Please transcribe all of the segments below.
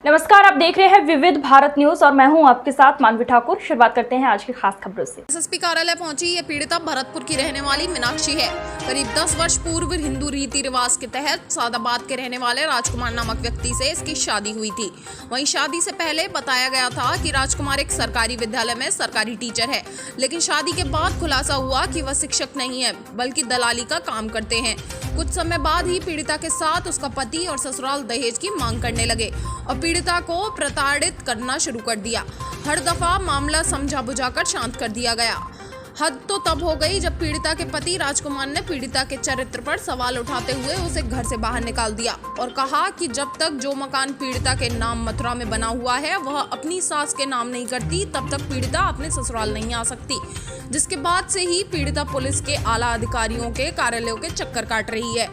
नमस्कार, आप देख रहे हैं विविध भारत न्यूज और मैं हूं आपके साथ मानवी ठाकुर। शुरुआत करते हैं आज की खास खबरों से। एसएसपी कार्यालय पहुंची ये पीड़िता भरतपुर की रहने वाली मीनाक्षी है। करीब 10 वर्ष पूर्व हिंदू रीति रिवाज के तहत सादाबाद के रहने वाले राजकुमार नामक व्यक्ति से इसकी शादी हुई थी। वहीं शादी से पहले बताया गया था कि राजकुमार एक सरकारी विद्यालय में सरकारी टीचर है, लेकिन शादी के बाद खुलासा हुआ कि वह शिक्षक नहीं है बल्कि दलाली का काम करते हैं। कुछ समय बाद ही पीड़िता के साथ उसका पति और ससुराल दहेज की मांग करने लगे और पीड़िता को प्रताड़ित करना शुरू कर दिया। हर दफा मामला समझा बुझाकर शांत कर दिया गया। हद तो तब हो गई जब पीड़िता के पति राजकुमार ने पीड़िता के चरित्र पर सवाल उठाते हुए उसे घर से बाहर निकाल दिया और कहा कि जब तक जो मकान पीड़िता के नाम मथुरा में बना हुआ है वह अपनी सास के नाम नहीं करती तब तक पीड़िता अपने ससुराल नहीं आ सकती। जिसके बाद से ही पीड़िता पुलिस के आला अधिकारियों के कार्यालयों के चक्कर काट रही है।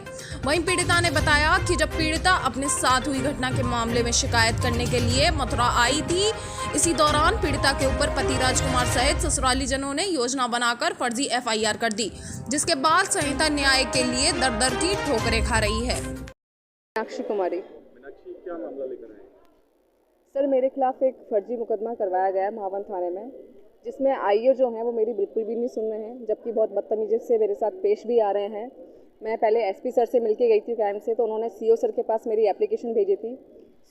वहीं पीड़िता ने बताया कि जब पीड़िता अपने साथ हुई घटना के मामले में शिकायत करने के लिए मथुरा आई थी, इसी दौरान पीड़िता के ऊपर पति राजकुमार सहित ससुराली जनों ने योजना बनाकर फर्जी एफआईआर कर दी, जिसके बाद संहिता न्याय के लिए दर दर की ठोकरें खा रही है। मीनाक्षी कुमारी। मीनाक्षी, क्या मामला लेकर आए? सर, मेरे खिलाफ एक फर्जी मुकदमा करवाया गया है महावन थाने में, जिसमें आईओ जो हैं वो मेरी बिल्कुल भी नहीं सुन रहे हैं, जबकि बहुत बदतमीजी से मेरे साथ पेश भी आ रहे हैं। मैं पहले एसपी सर से मिलके गई थी क्राइम से, तो उन्होंने सीओ सर के पास मेरी एप्लीकेशन भेजी थी।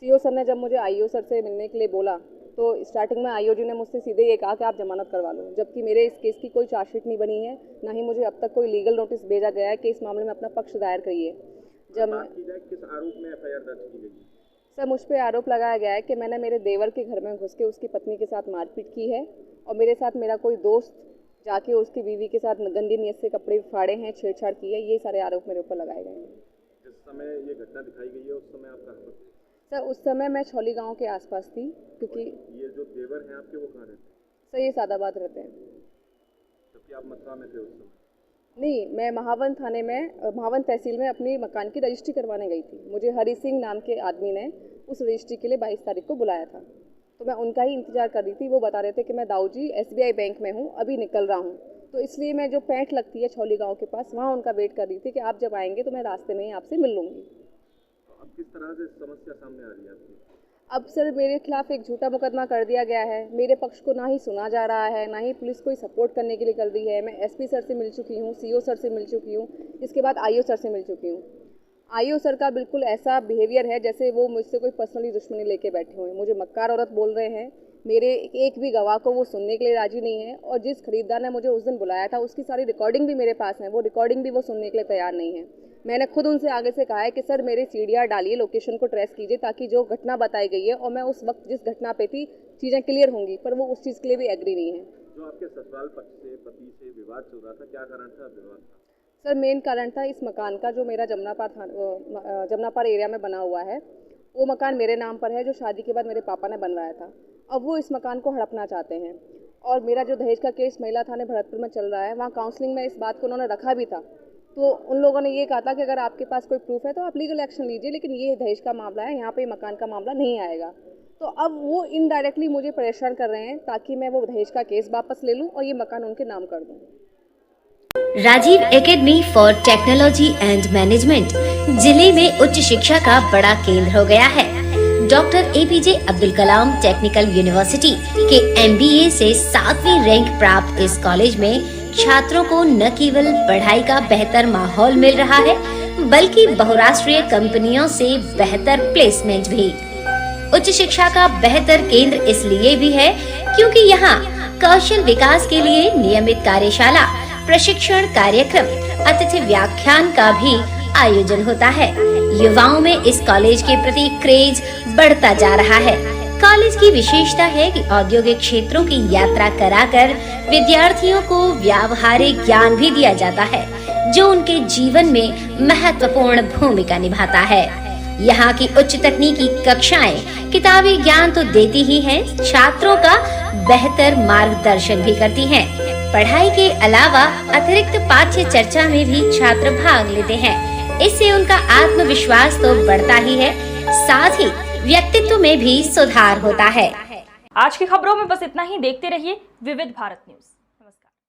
सीओ सर ने जब मुझे आईओ सर से मिलने के लिए बोला तो स्टार्टिंग में आईओ जी ने मुझसे सीधे ये कहा कि आप जमानत करवा लो, जबकि मेरे इस केस की कोई चार्जशीट नहीं बनी है, ना ही मुझे अब तक कोई लीगल नोटिस भेजा गया है कि इस मामले में अपना पक्ष दायर करिए। जब किस आरोप में एफआईआर दर्ज की गई? सर, मुझ पर आरोप लगाया गया है कि मैंने मेरे देवर के घर में घुस के उसकी पत्नी के साथ मारपीट की है और मेरे साथ मेरा कोई दोस्त जाके उसकी बीवी के साथ गंदी नीयत से कपड़े फाड़े हैं, छेड़छाड़ की है। ये सारे आरोप मेरे ऊपर लगाए गए हैं। जिस समय ये घटना दिखाई गई है उस समय आप कहाँ पर? सर, उस समय मैं छौली गांव के आसपास थी, क्योंकि ये जो देवर हैं आपके वो कहाँ रहते हैं? सर, ये सादाबाद रहते हैं। जबकि आप मथुरा में थे उस समय? नहीं, मैं महावन थाने में, महावन तहसील में अपनी मकान की रजिस्ट्री करवाने गई थी। मुझे हरी सिंह नाम के आदमी ने उस रजिस्ट्री के लिए 22 तारीख को बुलाया था, तो मैं उनका ही इंतजार कर रही थी। वो बता रहे थे कि मैं दाऊजी SBI बैंक में हूँ, अभी निकल रहा हूँ, तो इसलिए मैं जो पैंट लगती है छौली गांव के पास, वहाँ उनका वेट कर रही थी कि आप जब आएंगे तो मैं रास्ते में ही आपसे मिल लूँगी। तो अब किस तरह से समस्या सामने आ रही है आपकी? अब सर, मेरे खिलाफ एक झूठा मुकदमा कर दिया गया है। मेरे पक्ष को ना ही सुना जा रहा है, ना ही पुलिस कोई सपोर्ट करने के लिए कर रही है। मैं एसपी सर से मिल चुकी हूँ, सीओ सर से मिल चुकी हूँ, इसके बाद आईओ सर से मिल चुकी हूँ। आईओ सर का बिल्कुल ऐसा बिहेवियर है जैसे वो मुझसे कोई पर्सनली दुश्मनी लेके बैठे हुए हैं। मुझे मक्कार औरत बोल रहे हैं। मेरे एक भी गवाह को वो सुनने के लिए राजी नहीं है, और जिस खरीदार ने मुझे उस दिन बुलाया था उसकी सारी रिकॉर्डिंग भी मेरे पास है, वो रिकॉर्डिंग भी वो सुनने के लिए तैयार नहीं है। मैंने खुद उनसे आगे से कहा है कि सर, मेरे सीढ़ियाँ डालिए, लोकेशन को ट्रेस कीजिए, ताकि जो घटना बताई गई है और मैं उस वक्त जिस घटना पे थी चीज़ें क्लियर होंगी, पर वो उस चीज़ के लिए भी एग्री नहीं है। जो आपके ससुराल पक्ष से पति से विवाद चल रहा था, क्या कारण था विवाद का? सर, मेन कारण था इस मकान का, जो मेरा जमनापार एरिया में बना हुआ है, वो मकान मेरे नाम पर है, जो शादी के बाद मेरे पापा ने बनवाया था। अब वो इस मकान को हड़पना चाहते हैं, और मेरा जो दहेज का केस महिला थाने भरतपुर में चल रहा है, वहाँ काउंसलिंग में इस बात को उन्होंने रखा भी था। तो उन लोगों ने ये कहा था कि अगर आपके पास कोई प्रूफ है तो आप लीगल एक्शन लीजिए, लेकिन ये दहेज का मामला है, यहाँ पे मकान का मामला नहीं आएगा। तो अब वो इनडायरेक्टली मुझे परेशान कर रहे हैं ताकि मैं वो दहेज का केस वापस ले लूँ और ये मकान उनके नाम कर दूँ। Rajiv academy for technology and management जिले में उच्च शिक्षा का बड़ा केंद्र हो गया है। Doctor APJ Abdul Kalam technical university के MBA से 7वीं रैंक प्राप्त इस कॉलेज में छात्रों को न केवल पढ़ाई का बेहतर माहौल मिल रहा है, बल्कि बहुराष्ट्रीय कंपनियों से बेहतर प्लेसमेंट भी। उच्च शिक्षा का बेहतर केंद्र इसलिए भी है क्योंकि यहाँ कौशल विकास के लिए नियमित कार्यशाला, प्रशिक्षण कार्यक्रम, अतिथि व्याख्यान का भी आयोजन होता है। युवाओं में इस कॉलेज के प्रति क्रेज बढ़ता जा रहा है। कॉलेज की विशेषता है कि औद्योगिक क्षेत्रों की यात्रा कराकर विद्यार्थियों को व्यावहारिक ज्ञान भी दिया जाता है, जो उनके जीवन में महत्वपूर्ण भूमिका निभाता है। यहाँ की उच्च तकनीकी कक्षाएं किताबी ज्ञान तो देती ही हैं, छात्रों का बेहतर मार्गदर्शन भी करती हैं। पढ़ाई के अलावा अतिरिक्त पाठ्य चर्चा में भी छात्र भाग लेते हैं। इससे उनका आत्मविश्वास तो बढ़ता ही है, साथ ही व्यक्तित्व में भी सुधार होता है। आज की खबरों में बस इतना ही। देखते रहिए विविध भारत न्यूज।